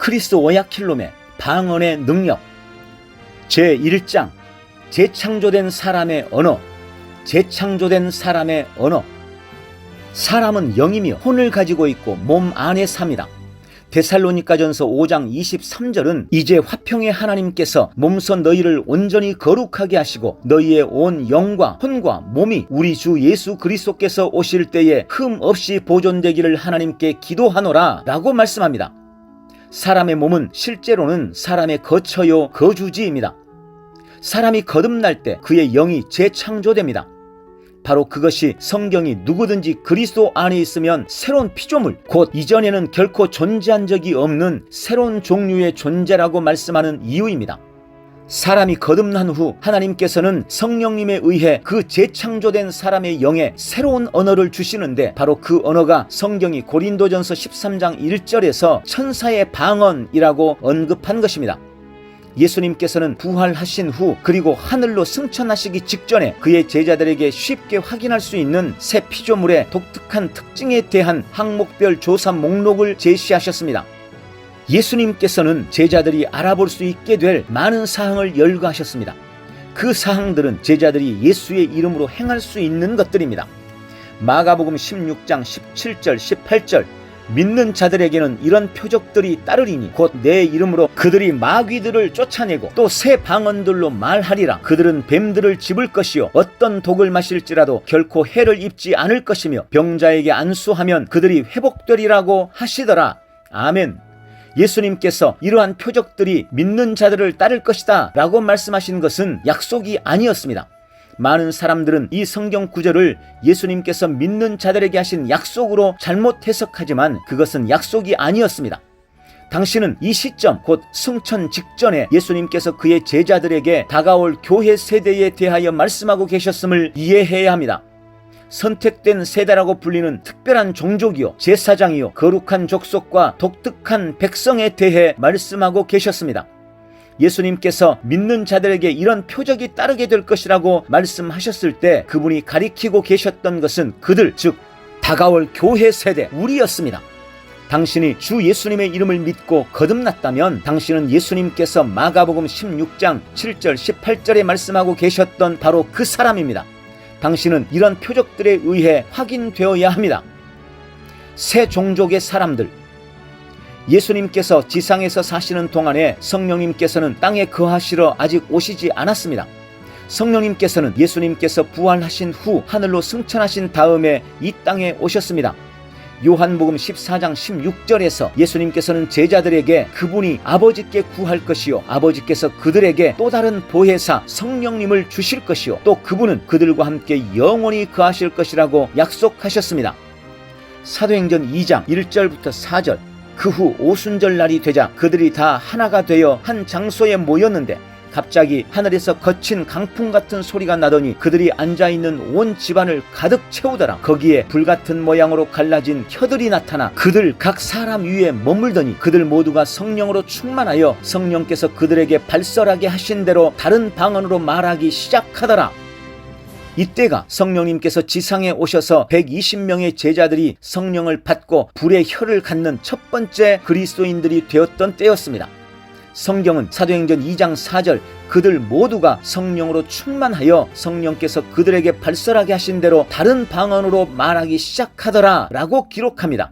크리스오야킬롬의 방언의 능력. 제1장 재창조된 사람의 언어. 재창조된 사람의 언어. 사람은 영이며 혼을 가지고 있고 몸 안에 삽니다. 데살로니가전서 5장 23절은 이제 화평의 하나님께서 몸소 너희를 온전히 거룩하게 하시고 너희의 온 영과 혼과 몸이 우리 주 예수 그리스도께서 오실 때에 흠 없이 보존되기를 하나님께 기도하노라 라고 말씀합니다. 사람의 몸은 실제로는 사람의 거처요 거주지입니다. 사람이 거듭날 때 그의 영이 재창조됩니다. 바로 그것이 성경이 누구든지 그리스도 안에 있으면 새로운 피조물, 곧 이전에는 결코 존재한 적이 없는 새로운 종류의 존재라고 말씀하는 이유입니다. 사람이 거듭난 후 하나님께서는 성령님에 의해 그 재창조된 사람의 영에 새로운 언어를 주시는데, 바로 그 언어가 성경이 고린도전서 13장 1절에서 천사의 방언이라고 언급한 것입니다. 예수님께서는 부활하신 후 그리고 하늘로 승천하시기 직전에 그의 제자들에게 쉽게 확인할 수 있는 새 피조물의 독특한 특징에 대한 항목별 조사 목록을 제시하셨습니다. 예수님께서는 제자들이 알아볼 수 있게 될 많은 사항을 열거하셨습니다. 그 사항들은 제자들이 예수의 이름으로 행할 수 있는 것들입니다. 마가복음 16장 17절 18절 믿는 자들에게는 이런 표적들이 따르리니 곧 내 이름으로 그들이 마귀들을 쫓아내고 또 새 방언들로 말하리라. 그들은 뱀들을 집을 것이요 어떤 독을 마실지라도 결코 해를 입지 않을 것이며 병자에게 안수하면 그들이 회복되리라고 하시더라. 아멘. 예수님께서 이러한 표적들이 믿는 자들을 따를 것이다 라고 말씀하신 것은 약속이 아니었습니다. 많은 사람들은 이 성경 구절을 예수님께서 믿는 자들에게 하신 약속으로 잘못 해석하지만 그것은 약속이 아니었습니다. 당신은 이 시점, 곧 승천 직전에 예수님께서 그의 제자들에게 다가올 교회 세대에 대하여 말씀하고 계셨음을 이해해야 합니다. 선택된 세대라고 불리는 특별한 종족이요 제사장이요 거룩한 족속과 독특한 백성에 대해 말씀하고 계셨습니다. 예수님께서 믿는 자들에게 이런 표적이 따르게 될 것이라고 말씀하셨을 때 그분이 가리키고 계셨던 것은 그들, 즉 다가올 교회 세대, 우리였습니다. 당신이 주 예수님의 이름을 믿고 거듭났다면 당신은 예수님께서 마가복음 16장 7절 18절에 말씀하고 계셨던 바로 그 사람입니다. 당신은 이런 표적들에 의해 확인되어야 합니다. 새 종족의 사람들. 예수님께서 지상에서 사시는 동안에 성령님께서는 땅에 거하시러 아직 오시지 않았습니다. 성령님께서는 예수님께서 부활하신 후 하늘로 승천하신 다음에 이 땅에 오셨습니다. 요한복음 14장 16절에서 예수님께서는 제자들에게 그분이 아버지께 구할 것이요 아버지께서 그들에게 또 다른 보혜사 성령님을 주실 것이요 또 그분은 그들과 함께 영원히 거하실 것이라고 약속하셨습니다. 사도행전 2장 1절부터 4절. 그 후 오순절 날이 되자 그들이 다 하나가 되어 한 장소에 모였는데 갑자기 하늘에서 거친 강풍 같은 소리가 나더니 그들이 앉아있는 온 집안을 가득 채우더라. 거기에 불같은 모양으로 갈라진 혀들이 나타나 그들 각 사람 위에 머물더니 그들 모두가 성령으로 충만하여 성령께서 그들에게 발설하게 하신 대로 다른 방언으로 말하기 시작하더라. 이때가 성령님께서 지상에 오셔서 120명의 제자들이 성령을 받고 불의 혀를 갖는 첫 번째 그리스도인들이 되었던 때였습니다. 성경은 사도행전 2장 4절 그들 모두가 성령으로 충만하여 성령께서 그들에게 발설하게 하신 대로 다른 방언으로 말하기 시작하더라 라고 기록합니다.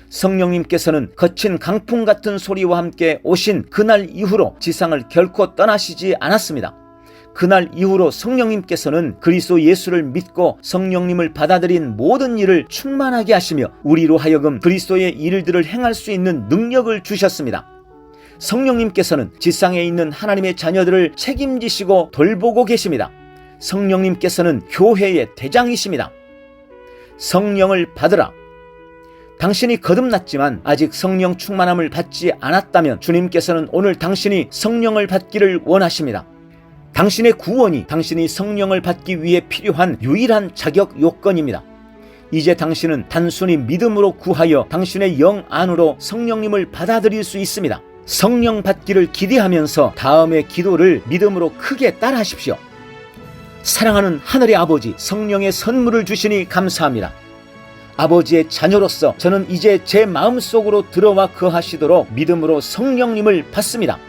성령님께서는 거친 강풍 같은 소리와 함께 오신 그날 이후로 지상을 결코 떠나시지 않았습니다. 그날 이후로 성령님께서는 그리스도 예수를 믿고 성령님을 받아들인 모든 일을 충만하게 하시며 우리로 하여금 그리스도의 일들을 행할 수 있는 능력을 주셨습니다. 성령님께서는 지상에 있는 하나님의 자녀들을 책임지시고 돌보고 계십니다. 성령님께서는 교회의 대장이십니다. 성령을 받으라. 당신이 거듭났지만 아직 성령 충만함을 받지 않았다면 주님께서는 오늘 당신이 성령을 받기를 원하십니다. 당신의 구원이 당신이 성령을 받기 위해 필요한 유일한 자격 요건입니다. 이제 당신은 단순히 믿음으로 구하여 당신의 영 안으로 성령님을 받아들일 수 있습니다. 성령 받기를 기대하면서 다음의 기도를 믿음으로 크게 따라하십시오. 사랑하는 하늘의 아버지, 성령의 선물을 주시니 감사합니다. 아버지의 자녀로서 저는 이제 제 마음속으로 들어와 거하시도록 믿음으로 성령님을 받습니다.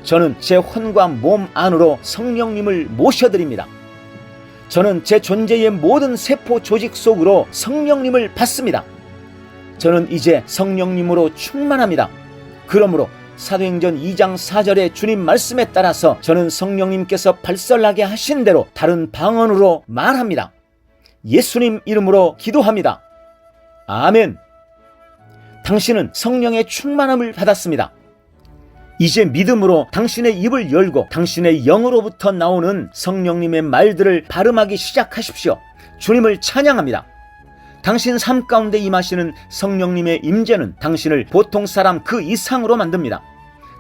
저는 제 혼과 몸 안으로 성령님을 모셔드립니다. 저는 제 존재의 모든 세포 조직 속으로 성령님을 받습니다. 저는 이제 성령님으로 충만합니다. 그러므로 사도행전 2장 4절의 주님 말씀에 따라서 저는 성령님께서 발설하게 하신 대로 다른 방언으로 말합니다. 예수님 이름으로 기도합니다. 아멘. 당신은 성령의 충만함을 받았습니다. 이제 믿음으로 당신의 입을 열고 당신의 영으로부터 나오는 성령님의 말들을 발음하기 시작하십시오. 주님을 찬양합니다. 당신 삶 가운데 임하시는 성령님의 임재는 당신을 보통 사람 그 이상으로 만듭니다.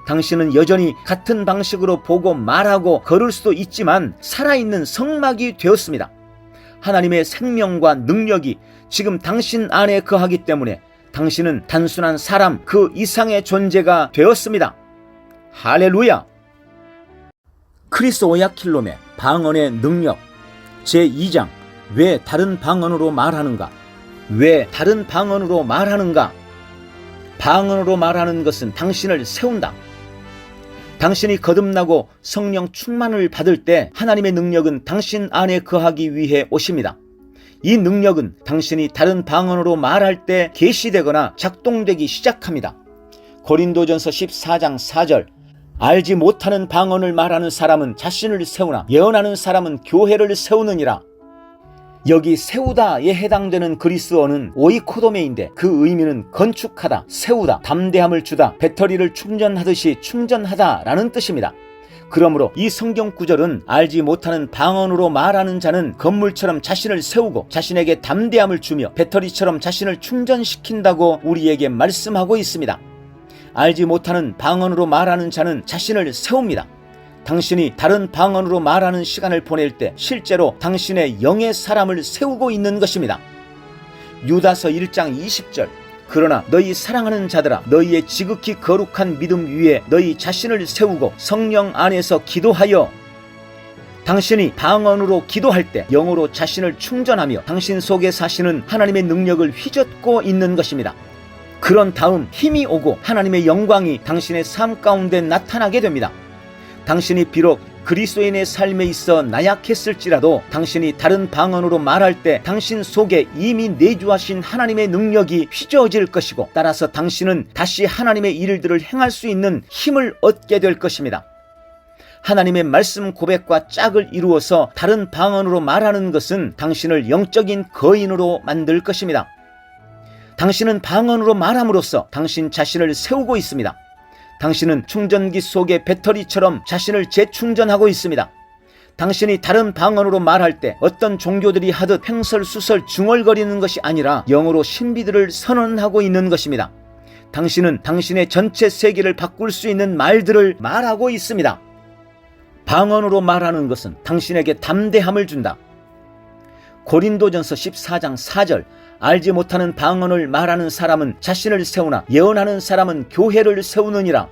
당신은 여전히 같은 방식으로 보고 말하고 걸을 수도 있지만 살아있는 성막이 되었습니다. 하나님의 생명과 능력이 지금 당신 안에 거하기 때문에 당신은 단순한 사람 그 이상의 존재가 되었습니다. 할렐루야! 크리스 오야킬롬의 방언의 능력 제2장 왜 다른 방언으로 말하는가? 왜 다른 방언으로 말하는가? 방언으로 말하는 것은 당신을 세운다. 당신이 거듭나고 성령 충만을 받을 때 하나님의 능력은 당신 안에 거하기 위해 오십니다. 이 능력은 당신이 다른 방언으로 말할 때 계시되거나 작동되기 시작합니다. 고린도전서 14장 4절 알지 못하는 방언을 말하는 사람은 자신을 세우나 예언하는 사람은 교회를 세우느니라. 여기 세우다에 해당되는 그리스어는 오이코도메인데 그 의미는 건축하다, 세우다, 담대함을 주다, 배터리를 충전하듯이 충전하다 라는 뜻입니다. 그러므로 이 성경 구절은 알지 못하는 방언으로 말하는 자는 건물처럼 자신을 세우고 자신에게 담대함을 주며 배터리처럼 자신을 충전시킨다고 우리에게 말씀하고 있습니다. 알지 못하는 방언으로 말하는 자는 자신을 세웁니다. 당신이 다른 방언으로 말하는 시간을 보낼 때 실제로 당신의 영의 사람을 세우고 있는 것입니다. 유다서 1장 20절 그러나 너희 사랑하는 자들아 너희의 지극히 거룩한 믿음 위에 너희 자신을 세우고 성령 안에서 기도하여 당신이 방언으로 기도할 때 영으로 자신을 충전하며 당신 속에 사시는 하나님의 능력을 휘젓고 있는 것입니다. 그런 다음 힘이 오고 하나님의 영광이 당신의 삶 가운데 나타나게 됩니다. 당신이 비록 그리스도인의 삶에 있어 나약했을지라도 당신이 다른 방언으로 말할 때 당신 속에 이미 내주하신 하나님의 능력이 휘저어질 것이고 따라서 당신은 다시 하나님의 일들을 행할 수 있는 힘을 얻게 될 것입니다. 하나님의 말씀 고백과 짝을 이루어서 다른 방언으로 말하는 것은 당신을 영적인 거인으로 만들 것입니다. 당신은 방언으로 말함으로써 당신 자신을 세우고 있습니다. 당신은 충전기 속의 배터리처럼 자신을 재충전하고 있습니다. 당신이 다른 방언으로 말할 때 어떤 종교들이 하듯 횡설수설 중얼거리는 것이 아니라 영으로 신비들을 선언하고 있는 것입니다. 당신은 당신의 전체 세계를 바꿀 수 있는 말들을 말하고 있습니다. 방언으로 말하는 것은 당신에게 담대함을 준다. 고린도전서 14장 4절 알지 못하는 방언을 말하는 사람은 자신을 세우나 예언하는 사람은 교회를 세우느니라.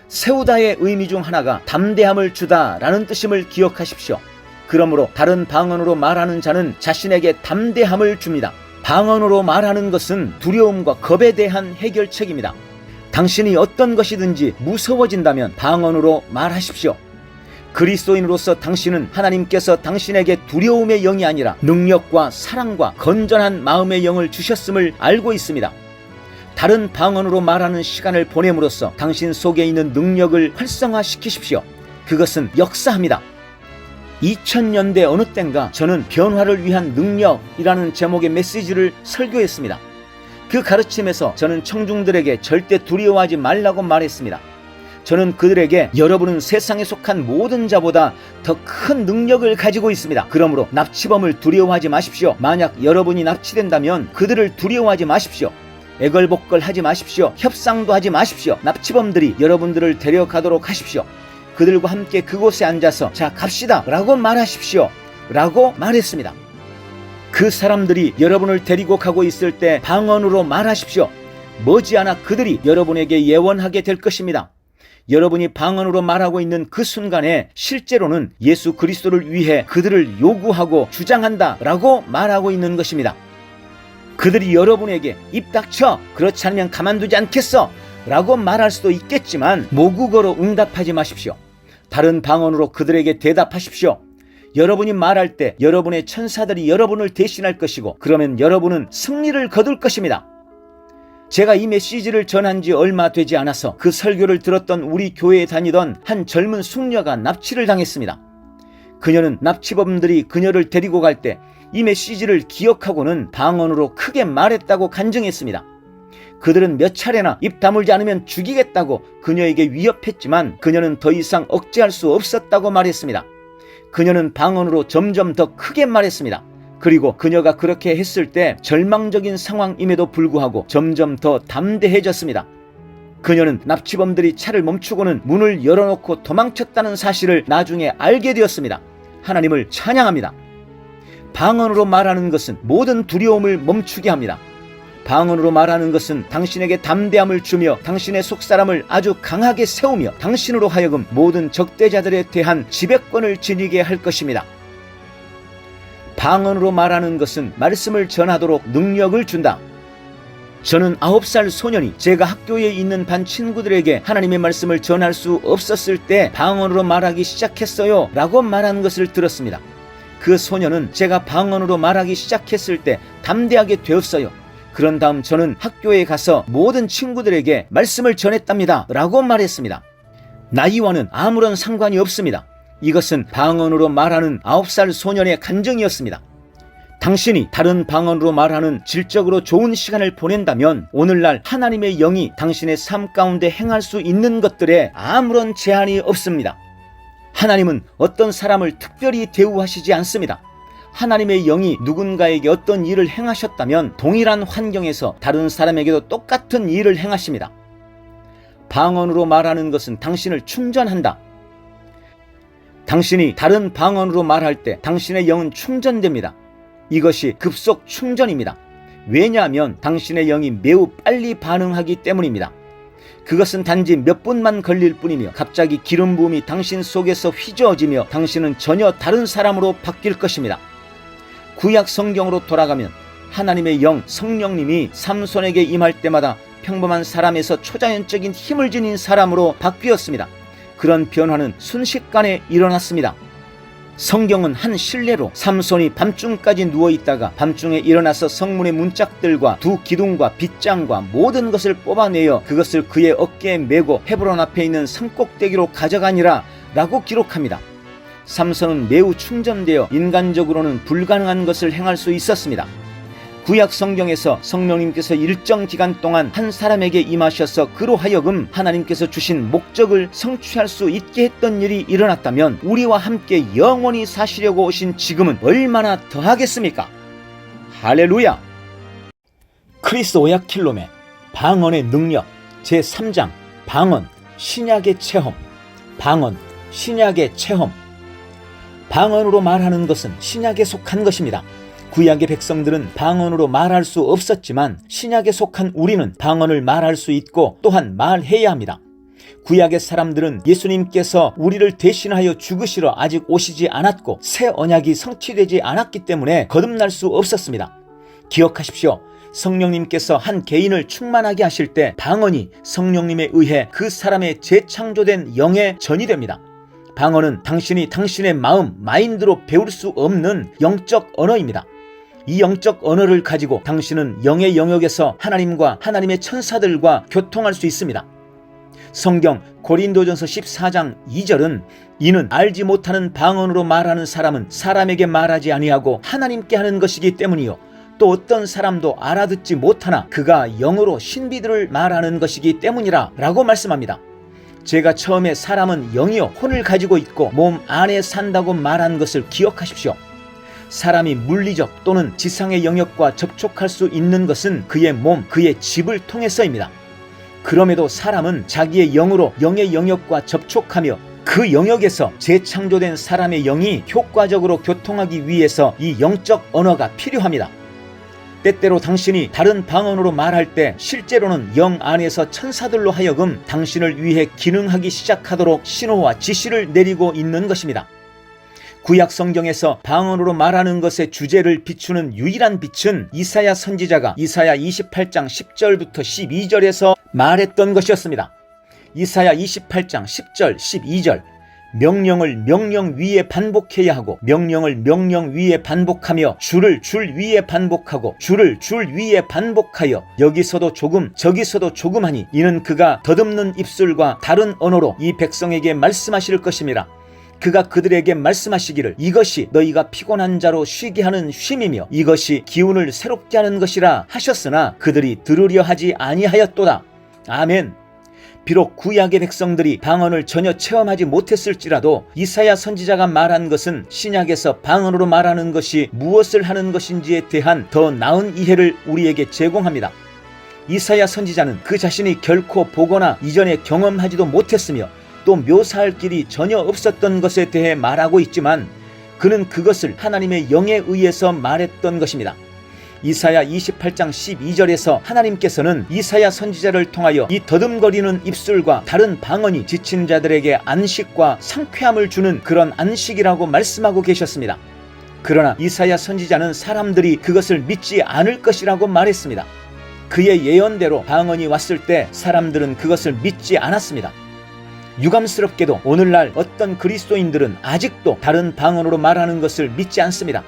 세우다의 의미 중 하나가 담대함을 주다 라는 뜻임을 기억하십시오. 그러므로 다른 방언으로 말하는 자는 자신에게 담대함을 줍니다. 방언으로 말하는 것은 두려움과 겁에 대한 해결책입니다. 당신이 어떤 것이든지 무서워진다면 방언으로 말하십시오. 그리스도인으로서 당신은 하나님께서 당신에게 두려움의 영이 아니라 능력과 사랑과 건전한 마음의 영을 주셨음을 알고 있습니다. 다른 방언으로 말하는 시간을 보냄으로써 당신 속에 있는 능력을 활성화시키십시오. 그것은 역사합니다. 2000년대 어느 땐가 저는 변화를 위한 능력이라는 제목의 메시지를 설교했습니다. 그 가르침에서 저는 청중들에게 절대 두려워하지 말라고 말했습니다. 저는 그들에게 여러분은 세상에 속한 모든 자보다 더 큰 능력을 가지고 있습니다. 그러므로 납치범을 두려워하지 마십시오. 만약 여러분이 납치된다면 그들을 두려워하지 마십시오. 애걸복걸하지 마십시오. 협상도 하지 마십시오. 납치범들이 여러분들을 데려가도록 하십시오. 그들과 함께 그곳에 앉아서 자 갑시다 라고 말하십시오 라고 말했습니다. 그 사람들이 여러분을 데리고 가고 있을 때 방언으로 말하십시오. 머지않아 그들이 여러분에게 예언하게 될 것입니다. 여러분이 방언으로 말하고 있는 그 순간에 실제로는 예수 그리스도를 위해 그들을 요구하고 주장한다 라고 말하고 있는 것입니다. 그들이 여러분에게 입 닥쳐, 그렇지 않으면 가만두지 않겠어 라고 말할 수도 있겠지만 모국어로 응답하지 마십시오. 다른 방언으로 그들에게 대답하십시오. 여러분이 말할 때 여러분의 천사들이 여러분을 대신할 것이고, 그러면 여러분은 승리를 거둘 것입니다. 제가 이 메시지를 전한 지 얼마 되지 않아서 그 설교를 들었던 우리 교회에 다니던 한 젊은 숙녀가 납치를 당했습니다. 그녀는 납치범들이 그녀를 데리고 갈 때 이 메시지를 기억하고는 방언으로 크게 말했다고 간증했습니다. 그들은 몇 차례나 입 다물지 않으면 죽이겠다고 그녀에게 위협했지만 그녀는 더 이상 억제할 수 없었다고 말했습니다. 그녀는 방언으로 점점 더 크게 말했습니다. 그리고 그녀가 그렇게 했을 때 절망적인 상황임에도 불구하고 점점 더 담대해졌습니다. 그녀는 납치범들이 차를 멈추고는 문을 열어놓고 도망쳤다는 사실을 나중에 알게 되었습니다. 하나님을 찬양합니다. 방언으로 말하는 것은 모든 두려움을 멈추게 합니다. 방언으로 말하는 것은 당신에게 담대함을 주며 당신의 속사람을 아주 강하게 세우며 당신으로 하여금 모든 적대자들에 대한 지배권을 지니게 할 것입니다. 방언으로 말하는 것은 말씀을 전하도록 능력을 준다. 저는 9살 소년이 제가 학교에 있는 반 친구들에게 하나님의 말씀을 전할 수 없었을 때 방언으로 말하기 시작했어요 라고 말한 것을 들었습니다. 그 소년은 제가 방언으로 말하기 시작했을 때 담대하게 되었어요. 그런 다음 저는 학교에 가서 모든 친구들에게 말씀을 전했답니다 라고 말했습니다. 나이와는 아무런 상관이 없습니다. 이것은 방언으로 말하는 9살 소년의 간증이었습니다. 당신이 다른 방언으로 말하는 질적으로 좋은 시간을 보낸다면 오늘날 하나님의 영이 당신의 삶 가운데 행할 수 있는 것들에 아무런 제한이 없습니다. 하나님은 어떤 사람을 특별히 대우하시지 않습니다. 하나님의 영이 누군가에게 어떤 일을 행하셨다면 동일한 환경에서 다른 사람에게도 똑같은 일을 행하십니다. 방언으로 말하는 것은 당신을 충전한다. 당신이 다른 방언으로 말할 때 당신의 영은 충전됩니다. 이것이 급속 충전입니다. 왜냐하면 당신의 영이 매우 빨리 반응하기 때문입니다. 그것은 단지 몇 분만 걸릴 뿐이며 갑자기 기름 부음이 당신 속에서 휘저어지며 당신은 전혀 다른 사람으로 바뀔 것입니다. 구약 성경으로 돌아가면 하나님의 영 성령님이 삼손에게 임할 때마다 평범한 사람에서 초자연적인 힘을 지닌 사람으로 바뀌었습니다. 그런 변화는 순식간에 일어났습니다. 성경은 한 실례로 삼손이 밤중까지 누워있다가 밤중에 일어나서 성문의 문짝들과 두 기둥과 빗장과 모든 것을 뽑아내어 그것을 그의 어깨에 메고 헤브론 앞에 있는 산꼭대기로 가져가니라 라고 기록합니다. 삼손은 매우 충전되어 인간적으로는 불가능한 것을 행할 수 있었습니다. 구약 성경에서 성령님께서 일정 기간 동안 한 사람에게 임하셔서 그로 하여금 하나님께서 주신 목적을 성취할 수 있게 했던 일이 일어났다면 우리와 함께 영원히 사시려고 오신 지금은 얼마나 더 하겠습니까? 할렐루야! 크리스 오야킬롬의 방언의 능력 제3장 방언 신약의 체험. 방언 신약의 체험. 방언으로 말하는 것은 신약에 속한 것입니다. 구약의 백성들은 방언으로 말할 수 없었지만 신약에 속한 우리는 방언을 말할 수 있고 또한 말해야 합니다. 구약의 사람들은 예수님께서 우리를 대신하여 죽으시러 아직 오시지 않았고 새 언약이 성취되지 않았기 때문에 거듭날 수 없었습니다. 기억하십시오. 성령님께서 한 개인을 충만하게 하실 때 방언이 성령님에 의해 그 사람의 재창조된 영에 전이 됩니다. 방언은 당신이 당신의 마음, 마인드로 배울 수 없는 영적 언어입니다. 이 영적 언어를 가지고 당신은 영의 영역에서 하나님과 하나님의 천사들과 교통할 수 있습니다. 성경 고린도전서 14장 2절은 이는 알지 못하는 방언으로 말하는 사람은 사람에게 말하지 아니하고 하나님께 하는 것이기 때문이요 또 어떤 사람도 알아듣지 못하나 그가 영으로 신비들을 말하는 것이기 때문이라 라고 말씀합니다. 제가 처음에 사람은 영이요 혼을 가지고 있고 몸 안에 산다고 말한 것을 기억하십시오. 사람이 물리적 또는 지상의 영역과 접촉할 수 있는 것은 그의 몸, 그의 집을 통해서입니다. 그럼에도 사람은 자기의 영으로 영의 영역과 접촉하며 그 영역에서 재창조된 사람의 영이 효과적으로 교통하기 위해서 이 영적 언어가 필요합니다. 때때로 당신이 다른 방언으로 말할 때 실제로는 영 안에서 천사들로 하여금 당신을 위해 기능하기 시작하도록 신호와 지시를 내리고 있는 것입니다. 구약 성경에서 방언으로 말하는 것의 주제를 비추는 유일한 빛은 이사야 선지자가 이사야 28장 10절부터 12절에서 말했던 것이었습니다. 이사야 28장 10절 12절 명령을 명령 위에 반복해야 하고 명령을 명령 위에 반복하며 줄을 줄 위에 반복하고 줄을 줄 위에 반복하여 여기서도 조금 저기서도 조금 하니 이는 그가 더듬는 입술과 다른 언어로 이 백성에게 말씀하실 것입니다. 그가 그들에게 말씀하시기를 이것이 너희가 피곤한 자로 쉬게 하는 쉼이며 이것이 기운을 새롭게 하는 것이라 하셨으나 그들이 들으려 하지 아니하였도다. 아멘. 비록 구약의 백성들이 방언을 전혀 체험하지 못했을지라도 이사야 선지자가 말한 것은 신약에서 방언으로 말하는 것이 무엇을 하는 것인지에 대한 더 나은 이해를 우리에게 제공합니다. 이사야 선지자는 그 자신이 결코 보거나 이전에 경험하지도 못했으며 또 묘사할 길이 전혀 없었던 것에 대해 말하고 있지만 그는 그것을 하나님의 영에 의해서 말했던 것입니다. 이사야 28장 12절에서 하나님께서는 이사야 선지자를 통하여 이 더듬거리는 입술과 다른 방언이 지친 자들에게 안식과 상쾌함을 주는 그런 안식이라고 말씀하고 계셨습니다. 그러나 이사야 선지자는 사람들이 그것을 믿지 않을 것이라고 말했습니다. 그의 예언대로 방언이 왔을 때 사람들은 그것을 믿지 않았습니다. 유감스럽게도 오늘날 어떤 그리스도인들은 아직도 다른 방언으로 말하는 것을 믿지 않습니다.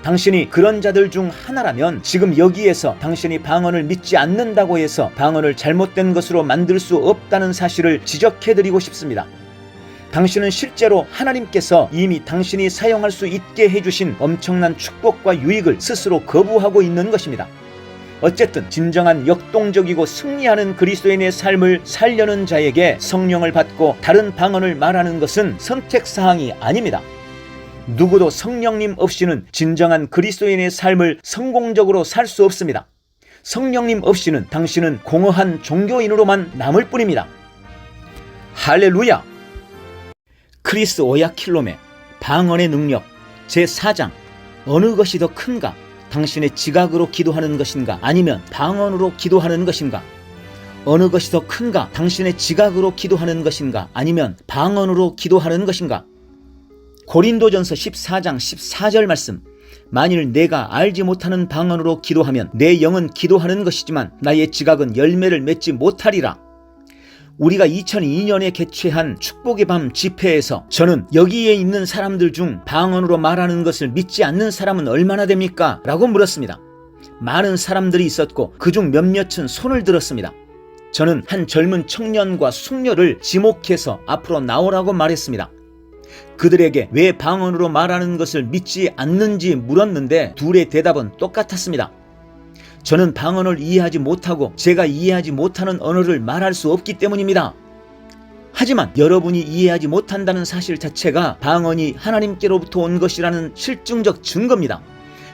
당신이 그런 자들 중 하나라면 지금 여기에서 당신이 방언을 믿지 않는다고 해서 방언을 잘못된 것으로 만들 수 없다는 사실을 지적해드리고 싶습니다. 당신은 실제로 하나님께서 이미 당신이 사용할 수 있게 해주신 엄청난 축복과 유익을 스스로 거부하고 있는 것입니다. 어쨌든 진정한 역동적이고 승리하는 그리스도인의 삶을 살려는 자에게 성령을 받고 다른 방언을 말하는 것은 선택사항이 아닙니다. 누구도 성령님 없이는 진정한 그리스도인의 삶을 성공적으로 살 수 없습니다. 성령님 없이는 당신은 공허한 종교인으로만 남을 뿐입니다. 할렐루야! 크리스 오야킬롬의 방언의 능력 제4장 어느 것이 더 큰가? 당신의 지각으로 기도하는 것인가? 아니면 방언으로 기도하는 것인가? 어느 것이 더 큰가? 당신의 지각으로 기도하는 것인가? 아니면 방언으로 기도하는 것인가? 고린도전서 14장 14절 말씀 만일 내가 알지 못하는 방언으로 기도하면 내 영은 기도하는 것이지만 나의 지각은 열매를 맺지 못하리라. 우리가 2002년에 개최한 축복의 밤 집회에서 저는 여기에 있는 사람들 중 방언으로 말하는 것을 믿지 않는 사람은 얼마나 됩니까? 라고 물었습니다. 많은 사람들이 있었고 그중 몇몇은 손을 들었습니다. 저는 한 젊은 청년과 숙녀를 지목해서 앞으로 나오라고 말했습니다. 그들에게 왜 방언으로 말하는 것을 믿지 않는지 물었는데 둘의 대답은 똑같았습니다. 저는 방언을 이해하지 못하고 제가 이해하지 못하는 언어를 말할 수 없기 때문입니다. 하지만 여러분이 이해하지 못한다는 사실 자체가 방언이 하나님께로부터 온 것이라는 실증적 증거입니다.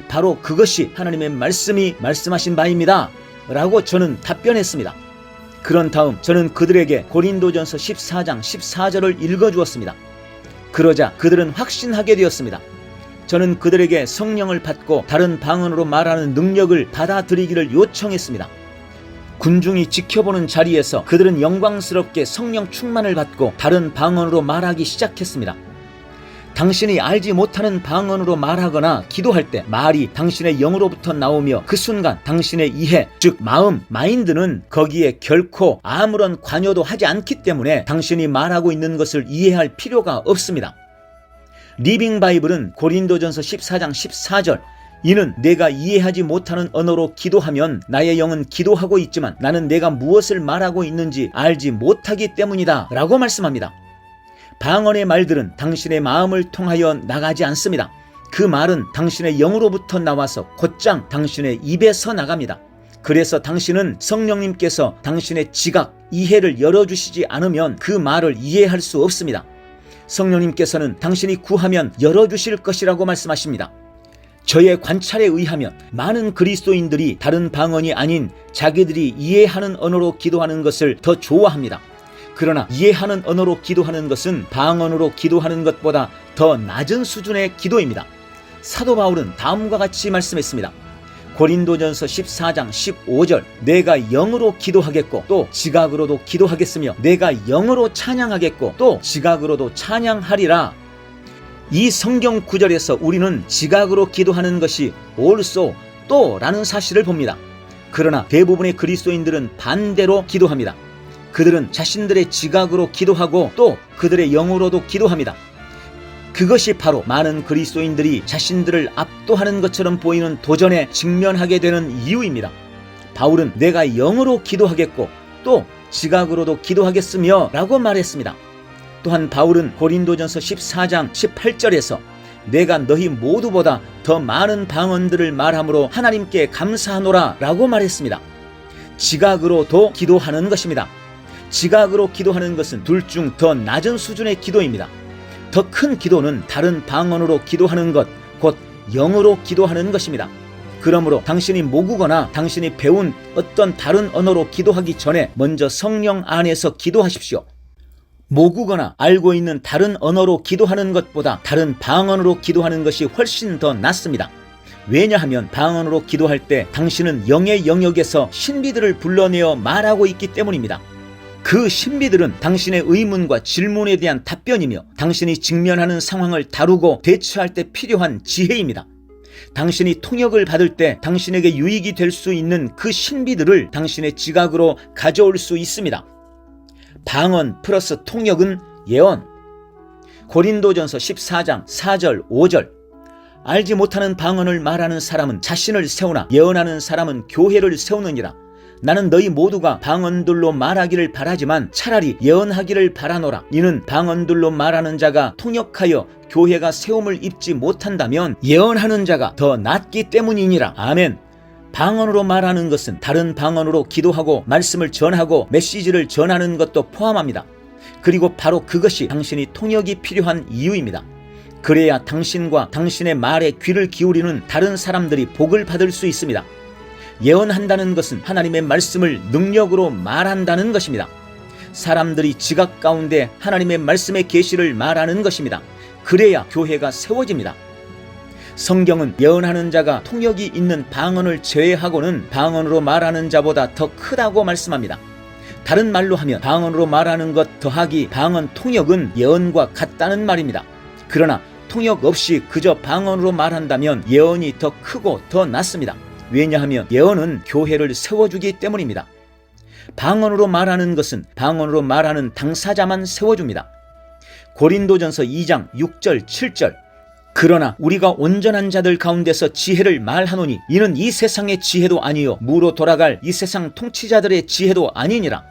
바로 그것이 하나님의 말씀이 말씀하신 바입니다. 라고 저는 답변했습니다. 그런 다음 저는 그들에게 고린도전서 14장 14절을 읽어주었습니다. 그러자 그들은 확신하게 되었습니다. 저는 그들에게 성령을 받고 다른 방언으로 말하는 능력을 받아들이기를 요청했습니다. 군중이 지켜보는 자리에서 그들은 영광스럽게 성령 충만을 받고 다른 방언으로 말하기 시작했습니다. 당신이 알지 못하는 방언으로 말하거나 기도할 때 말이 당신의 영으로부터 나오며 그 순간 당신의 이해, 즉 마음, 마인드는 거기에 결코 아무런 관여도 하지 않기 때문에 당신이 말하고 있는 것을 이해할 필요가 없습니다. 리빙 바이블은 고린도전서 14장 14절 이는 내가 이해하지 못하는 언어로 기도하면 나의 영은 기도하고 있지만 나는 내가 무엇을 말하고 있는지 알지 못하기 때문이다 라고 말씀합니다. 방언의 말들은 당신의 마음을 통하여 나가지 않습니다. 그 말은 당신의 영으로부터 나와서 곧장 당신의 입에서 나갑니다. 그래서 당신은 성령님께서 당신의 지각, 이해를 열어주시지 않으면 그 말을 이해할 수 없습니다. 성령님께서는 당신이 구하면 열어주실 것이라고 말씀하십니다. 저의 관찰에 의하면 많은 그리스도인들이 다른 방언이 아닌 자기들이 이해하는 언어로 기도하는 것을 더 좋아합니다. 그러나 이해하는 언어로 기도하는 것은 방언으로 기도하는 것보다 더 낮은 수준의 기도입니다. 사도 바울은 다음과 같이 말씀했습니다. 고린도전서 14장 15절 내가 영으로 기도하겠고 또 지각으로도 기도하겠으며 내가 영으로 찬양하겠고 또 지각으로도 찬양하리라. 이 성경 구절에서 우리는 지각으로 기도하는 것이 also 또라는 사실을 봅니다. 그러나 대부분의 그리스도인들은 반대로 기도합니다. 그들은 자신들의 지각으로 기도하고 또 그들의 영으로도 기도합니다. 그것이 바로 많은 그리스도인들이 자신들을 압도하는 것처럼 보이는 도전에 직면하게 되는 이유입니다. 바울은 내가 영으로 기도하겠고 또 지각으로도 기도하겠으며 라고 말했습니다. 또한 바울은 고린도전서 14장 18절에서 내가 너희 모두보다 더 많은 방언들을 말함으로 하나님께 감사하노라 라고 말했습니다. 지각으로도 기도하는 것입니다. 지각으로 기도하는 것은 둘 중 더 낮은 수준의 기도입니다. 더 큰 기도는 다른 방언으로 기도하는 것, 곧 영으로 기도하는 것입니다. 그러므로 당신이 모국어나 당신이 배운 어떤 다른 언어로 기도하기 전에 먼저 성령 안에서 기도하십시오. 모국어나 알고 있는 다른 언어로 기도하는 것보다 다른 방언으로 기도하는 것이 훨씬 더 낫습니다. 왜냐하면 방언으로 기도할 때 당신은 영의 영역에서 신비들을 불러내어 말하고 있기 때문입니다. 그 신비들은 당신의 의문과 질문에 대한 답변이며 당신이 직면하는 상황을 다루고 대처할 때 필요한 지혜입니다. 당신이 통역을 받을 때 당신에게 유익이 될 수 있는 그 신비들을 당신의 지각으로 가져올 수 있습니다. 방언 플러스 통역은 예언. 고린도전서 14장 4절 5절. 알지 못하는 방언을 말하는 사람은 자신을 세우나 예언하는 사람은 교회를 세우느니라. 나는 너희 모두가 방언들로 말하기를 바라지만 차라리 예언하기를 바라노라. 이는 방언들로 말하는 자가 통역하여 교회가 세움을 입지 못한다면 예언하는 자가 더 낫기 때문이니라. 아멘. 방언으로 말하는 것은 다른 방언으로 기도하고 말씀을 전하고 메시지를 전하는 것도 포함합니다. 그리고 바로 그것이 당신이 통역이 필요한 이유입니다. 그래야 당신과 당신의 말에 귀를 기울이는 다른 사람들이 복을 받을 수 있습니다. 예언한다는 것은 하나님의 말씀을 능력으로 말한다는 것입니다. 사람들이 지각 가운데 하나님의 말씀의 계시를 말하는 것입니다. 그래야 교회가 세워집니다. 성경은 예언하는 자가 통역이 있는 방언을 제외하고는 방언으로 말하는 자보다 더 크다고 말씀합니다. 다른 말로 하면 방언으로 말하는 것 더하기 방언 통역은 예언과 같다는 말입니다. 그러나 통역 없이 그저 방언으로 말한다면 예언이 더 크고 더 낫습니다. 왜냐하면 예언은 교회를 세워주기 때문입니다. 방언으로 말하는 것은 방언으로 말하는 당사자만 세워줍니다. 고린도전서 2장 6절 7절. 그러나 우리가 온전한 자들 가운데서 지혜를 말하노니 이는 이 세상의 지혜도 아니요 무로 돌아갈 이 세상 통치자들의 지혜도 아니니라.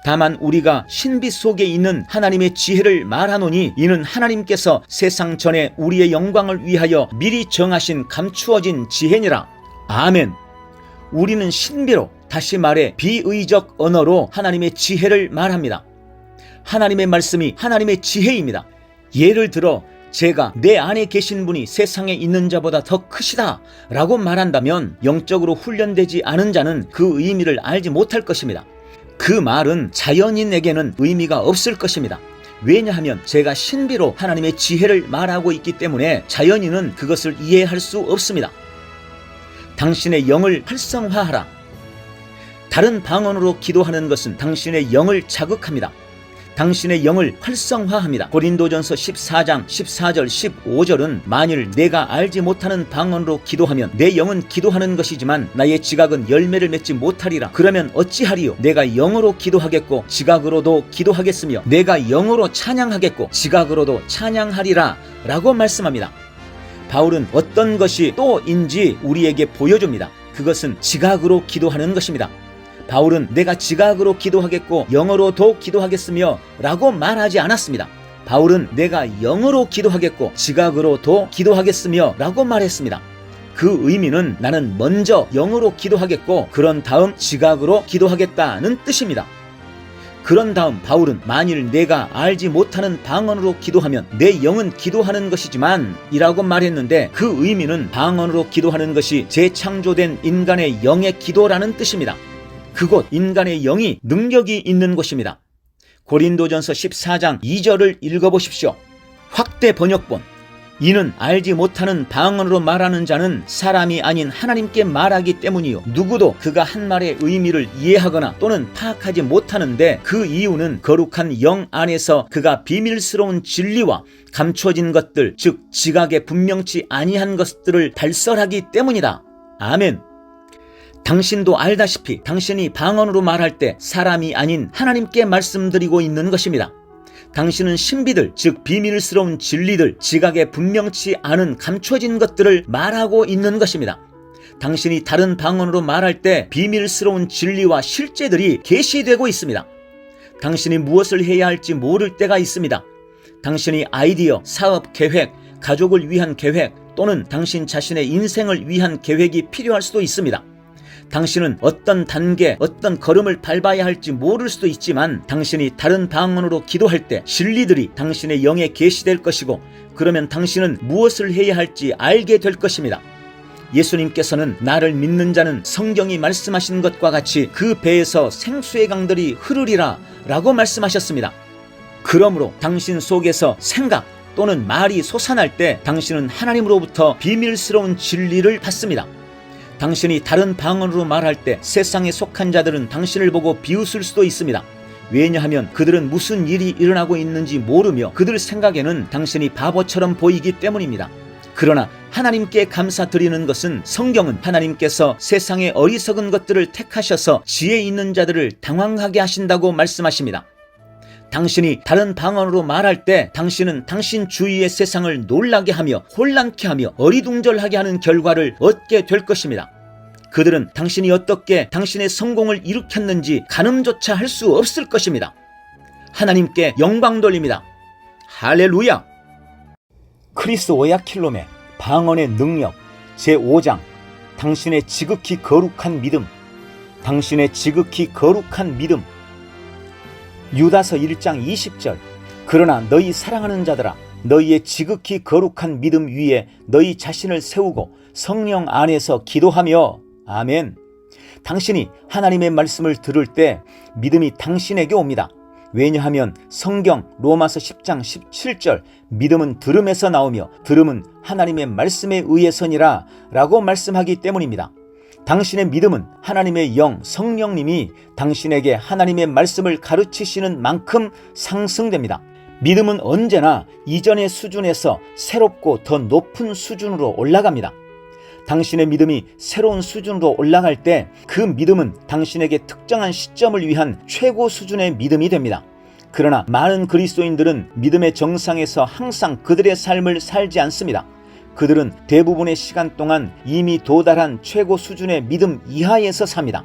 다만 우리가 신비 속에 있는 하나님의 지혜를 말하노니 이는 하나님께서 세상 전에 우리의 영광을 위하여 미리 정하신 감추어진 지혜니라. 아멘. 우리는 신비로, 다시 말해 비의적 언어로 하나님의 지혜를 말합니다. 하나님의 말씀이 하나님의 지혜입니다. 예를 들어 제가 내 안에 계신 분이 세상에 있는 자보다 더 크시다 라고 말한다면 영적으로 훈련되지 않은 자는 그 의미를 알지 못할 것입니다. 그 말은 자연인에게는 의미가 없을 것입니다. 왜냐하면 제가 신비로 하나님의 지혜를 말하고 있기 때문에 자연인은 그것을 이해할 수 없습니다. 당신의 영을 활성화하라. 다른 방언으로 기도하는 것은 당신의 영을 자극합니다. 당신의 영을 활성화합니다. 고린도전서 14장 14절 15절은 만일 내가 알지 못하는 방언으로 기도하면 내 영은 기도하는 것이지만 나의 지각은 열매를 맺지 못하리라. 그러면 어찌하리요? 내가 영으로 기도하겠고 지각으로도 기도하겠으며 내가 영으로 찬양하겠고 지각으로도 찬양하리라 라고 말씀합니다. 바울은 어떤 것이 또인지 우리에게 보여줍니다. 그것은 지각으로 기도하는 것입니다. 바울은 내가 지각으로 기도하겠고 영어로도 기도하겠으며 라고 말하지 않았습니다. 바울은 내가 영어로 기도하겠고 지각으로도 기도하겠으며 라고 말했습니다. 그 의미는 나는 먼저 영어로 기도하겠고 그런 다음 지각으로 기도하겠다는 뜻입니다. 그런 다음 바울은 만일 내가 알지 못하는 방언으로 기도하면 내 영은 기도하는 것이지만 이라고 말했는데 그 의미는 방언으로 기도하는 것이 재창조된 인간의 영의 기도라는 뜻입니다. 그곳 인간의 영이 능력이 있는 곳입니다. 고린도전서 14장 2절을 읽어보십시오. 확대 번역본. 이는 알지 못하는 방언으로 말하는 자는 사람이 아닌 하나님께 말하기 때문이요 누구도 그가 한 말의 의미를 이해하거나 또는 파악하지 못하는데 그 이유는 거룩한 영 안에서 그가 비밀스러운 진리와 감춰진 것들 즉 지각에 분명치 아니한 것들을 발설하기 때문이다. 아멘. 당신도 알다시피 당신이 방언으로 말할 때 사람이 아닌 하나님께 말씀드리고 있는 것입니다. 당신은 신비들, 즉 비밀스러운 진리들, 지각에 분명치 않은 감춰진 것들을 말하고 있는 것입니다. 당신이 다른 방언으로 말할 때 비밀스러운 진리와 실제들이 계시되고 있습니다. 당신이 무엇을 해야 할지 모를 때가 있습니다. 당신이 아이디어, 사업 계획, 가족을 위한 계획 또는 당신 자신의 인생을 위한 계획이 필요할 수도 있습니다. 당신은 어떤 단계, 어떤 걸음을 밟아야 할지 모를 수도 있지만 당신이 다른 방언으로 기도할 때 진리들이 당신의 영에 계시될 것이고 그러면 당신은 무엇을 해야 할지 알게 될 것입니다. 예수님께서는 나를 믿는 자는 성경이 말씀하신 것과 같이 그 배에서 생수의 강들이 흐르리라 라고 말씀하셨습니다. 그러므로 당신 속에서 생각 또는 말이 솟아날 때 당신은 하나님으로부터 비밀스러운 진리를 받습니다. 당신이 다른 방언으로 말할 때 세상에 속한 자들은 당신을 보고 비웃을 수도 있습니다. 왜냐하면 그들은 무슨 일이 일어나고 있는지 모르며 그들 생각에는 당신이 바보처럼 보이기 때문입니다. 그러나 하나님께 감사드리는 것은 성경은 하나님께서 세상의 어리석은 것들을 택하셔서 지혜 있는 자들을 당황하게 하신다고 말씀하십니다. 당신이 다른 방언으로 말할 때 당신은 당신 주위의 세상을 놀라게 하며 혼란케 하며 어리둥절하게 하는 결과를 얻게 될 것입니다. 그들은 당신이 어떻게 당신의 성공을 일으켰는지 가늠조차 할 수 없을 것입니다. 하나님께 영광 돌립니다. 할렐루야! 크리스 오야킬롬의 방언의 능력 제5장 당신의 지극히 거룩한 믿음 당신의 지극히 거룩한 믿음 유다서 1장 20절 그러나 너희 사랑하는 자들아 너희의 지극히 거룩한 믿음 위에 너희 자신을 세우고 성령 안에서 기도하며 아멘. 당신이 하나님의 말씀을 들을 때 믿음이 당신에게 옵니다. 왜냐하면 성경 로마서 10장 17절 믿음은 들음에서 나오며 들음은 하나님의 말씀에 의해서니라 라고 말씀하기 때문입니다. 당신의 믿음은 하나님의 영 성령님이 당신에게 하나님의 말씀을 가르치시는 만큼 상승됩니다. 믿음은 언제나 이전의 수준에서 새롭고 더 높은 수준으로 올라갑니다. 당신의 믿음이 새로운 수준으로 올라갈 때 그 믿음은 당신에게 특정한 시점을 위한 최고 수준의 믿음이 됩니다. 그러나 많은 그리스도인들은 믿음의 정상에서 항상 그들의 삶을 살지 않습니다. 그들은 대부분의 시간 동안 이미 도달한 최고 수준의 믿음 이하에서 삽니다.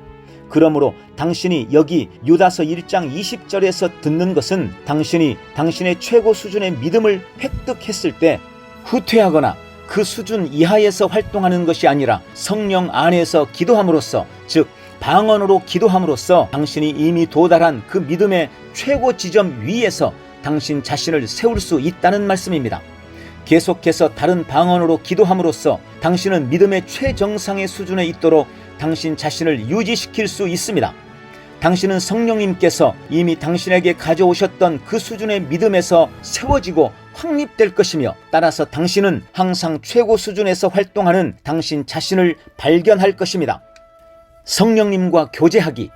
그러므로 당신이 여기 유다서 1장 20절에서 듣는 것은 당신이 당신의 최고 수준의 믿음을 획득했을 때 후퇴하거나 그 수준 이하에서 활동하는 것이 아니라 성령 안에서 기도함으로써 즉 방언으로 기도함으로써 당신이 이미 도달한 그 믿음의 최고 지점 위에서 당신 자신을 세울 수 있다는 말씀입니다. 계속해서 다른 방언으로 기도함으로써 당신은 믿음의 최정상의 수준에 있도록 당신 자신을 유지시킬 수 있습니다. 당신은 성령님께서 이미 당신에게 가져오셨던 그 수준의 믿음에서 세워지고 확립될 것이며 따라서 당신은 항상 최고 수준에서 활동하는 당신 자신을 발견할 것입니다. 성령님과 교제하기.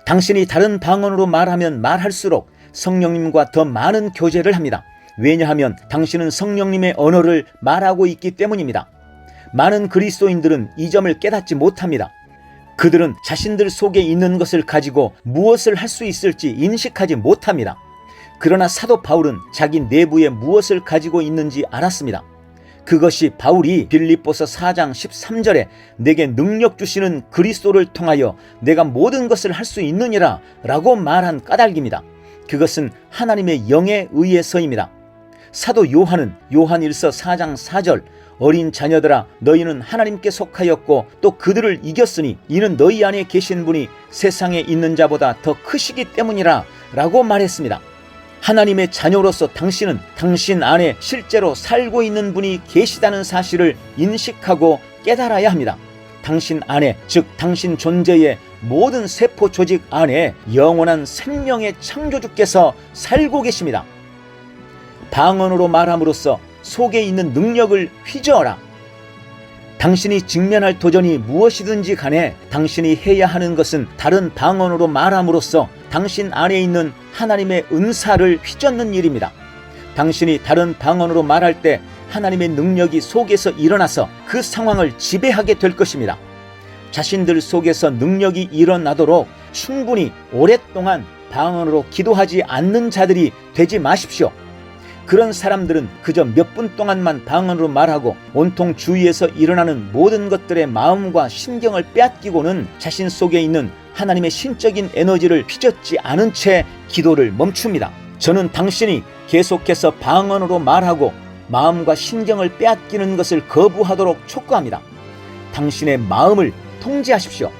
당신이 다른 방언으로 말하면 말할수록 성령님과 더 많은 교제를 합니다. 왜냐하면 당신은 성령님의 언어를 말하고 있기 때문입니다. 많은 그리스도인들은 이 점을 깨닫지 못합니다. 그들은 자신들 속에 있는 것을 가지고 무엇을 할 수 있을지 인식하지 못합니다. 그러나 사도 바울은 자기 내부에 무엇을 가지고 있는지 알았습니다. 그것이 바울이 빌립보서 4장 13절에 내게 능력 주시는 그리스도를 통하여 내가 모든 것을 할 수 있느니라 라고 말한 까닭입니다. 그것은 하나님의 영에 의해서입니다. 사도 요한은 요한일서 4장 4절 어린 자녀들아 너희는 하나님께 속하였고 또 그들을 이겼으니 이는 너희 안에 계신 분이 세상에 있는 자보다 더 크시기 때문이라 라고 말했습니다. 하나님의 자녀로서 당신은 당신 안에 실제로 살고 있는 분이 계시다는 사실을 인식하고 깨달아야 합니다. 당신 안에 즉 당신 존재의 모든 세포 조직 안에 영원한 생명의 창조주께서 살고 계십니다. 방언으로 말함으로써 속에 있는 능력을 휘저어라. 당신이 직면할 도전이 무엇이든지 간에 당신이 해야 하는 것은 다른 방언으로 말함으로써 당신 안에 있는 하나님의 은사를 휘젓는 일입니다. 당신이 다른 방언으로 말할 때 하나님의 능력이 속에서 일어나서 그 상황을 지배하게 될 것입니다. 자신들 속에서 능력이 일어나도록 충분히 오랫동안 방언으로 기도하지 않는 자들이 되지 마십시오. 그런 사람들은 그저 몇 분 동안만 방언으로 말하고 온통 주위에서 일어나는 모든 것들의 마음과 신경을 빼앗기고는 자신 속에 있는 하나님의 신적인 에너지를 휘젓지 않은 채 기도를 멈춥니다. 저는 당신이 계속해서 방언으로 말하고 마음과 신경을 빼앗기는 것을 거부하도록 촉구합니다. 당신의 마음을 통제하십시오.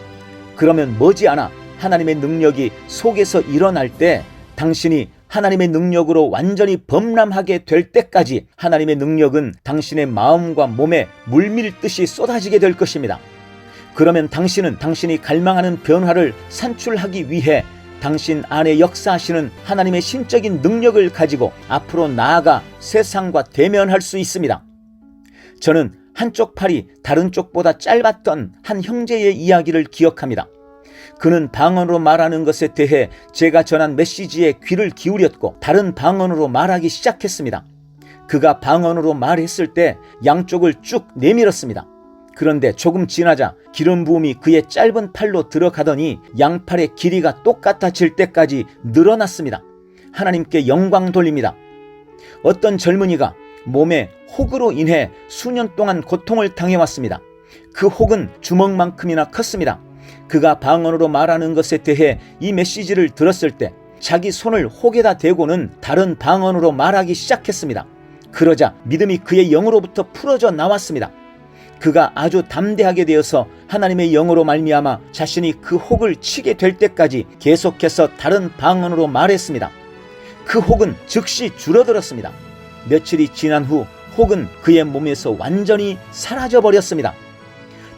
그러면 머지않아 하나님의 능력이 속에서 일어날 때 당신이 하나님의 능력으로 완전히 범람하게 될 때까지 하나님의 능력은 당신의 마음과 몸에 물밀듯이 쏟아지게 될 것입니다. 그러면 당신은 당신이 갈망하는 변화를 산출하기 위해 당신 안에 역사하시는 하나님의 신적인 능력을 가지고 앞으로 나아가 세상과 대면할 수 있습니다. 저는 한쪽 팔이 다른 쪽보다 짧았던 한 형제의 이야기를 기억합니다. 그는 방언으로 말하는 것에 대해 제가 전한 메시지에 귀를 기울였고 다른 방언으로 말하기 시작했습니다. 그가 방언으로 말했을 때 양쪽을 쭉 내밀었습니다. 그런데 조금 지나자 기름 부음이 그의 짧은 팔로 들어가더니 양팔의 길이가 똑같아질 때까지 늘어났습니다. 하나님께 영광 돌립니다. 어떤 젊은이가 몸에 혹으로 인해 수년 동안 고통을 당해왔습니다. 그 혹은 주먹만큼이나 컸습니다. 그가 방언으로 말하는 것에 대해 이 메시지를 들었을 때 자기 손을 혹에다 대고는 다른 방언으로 말하기 시작했습니다. 그러자 믿음이 그의 영으로부터 풀어져 나왔습니다. 그가 아주 담대하게 되어서 하나님의 영으로 말미암아 자신이 그 혹을 치게 될 때까지 계속해서 다른 방언으로 말했습니다. 그 혹은 즉시 줄어들었습니다. 며칠이 지난 후 혹은 그의 몸에서 완전히 사라져 버렸습니다.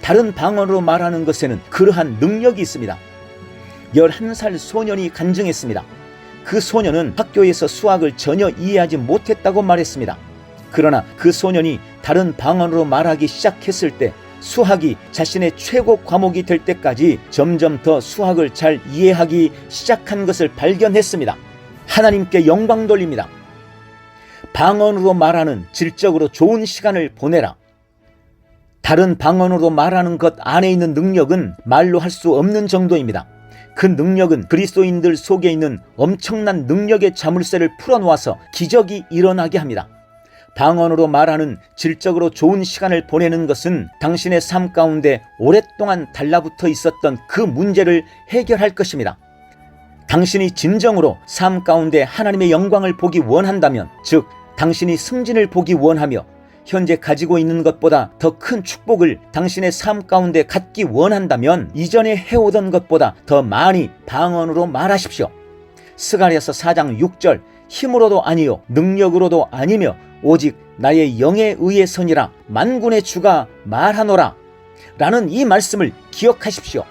다른 방언으로 말하는 것에는 그러한 능력이 있습니다. 11살 소년이 간증했습니다. 그 소년은 학교에서 수학을 전혀 이해하지 못했다고 말했습니다. 그러나 그 소년이 다른 방언으로 말하기 시작했을 때 수학이 자신의 최고 과목이 될 때까지 점점 더 수학을 잘 이해하기 시작한 것을 발견했습니다. 하나님께 영광 돌립니다. 방언으로 말하는 질적으로 좋은 시간을 보내라. 다른 방언으로 말하는 것 안에 있는 능력은 말로 할 수 없는 정도입니다. 그 능력은 그리스도인들 속에 있는 엄청난 능력의 자물쇠를 풀어놓아서 기적이 일어나게 합니다. 방언으로 말하는 질적으로 좋은 시간을 보내는 것은 당신의 삶 가운데 오랫동안 달라붙어 있었던 그 문제를 해결할 것입니다. 당신이 진정으로 삶 가운데 하나님의 영광을 보기 원한다면, 즉 당신이 승진을 보기 원하며 현재 가지고 있는 것보다 더 큰 축복을 당신의 삶 가운데 갖기 원한다면 이전에 해오던 것보다 더 많이 방언으로 말하십시오. 스가랴서 4장 6절 힘으로도 아니요 능력으로도 아니며 오직 나의 영에 의해서니라 만군의 주가 말하노라 라는 이 말씀을 기억하십시오.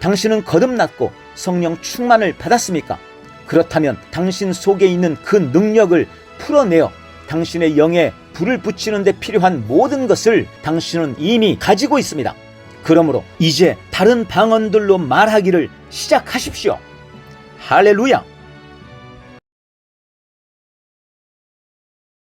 당신은 거듭났고 성령 충만을 받았습니까? 그렇다면 당신 속에 있는 그 능력을 풀어내어 당신의 영에 불을 붙이는 데 필요한 모든 것을 당신은 이미 가지고 있습니다. 그러므로 이제 다른 방언들로 말하기를 시작하십시오. 할렐루야!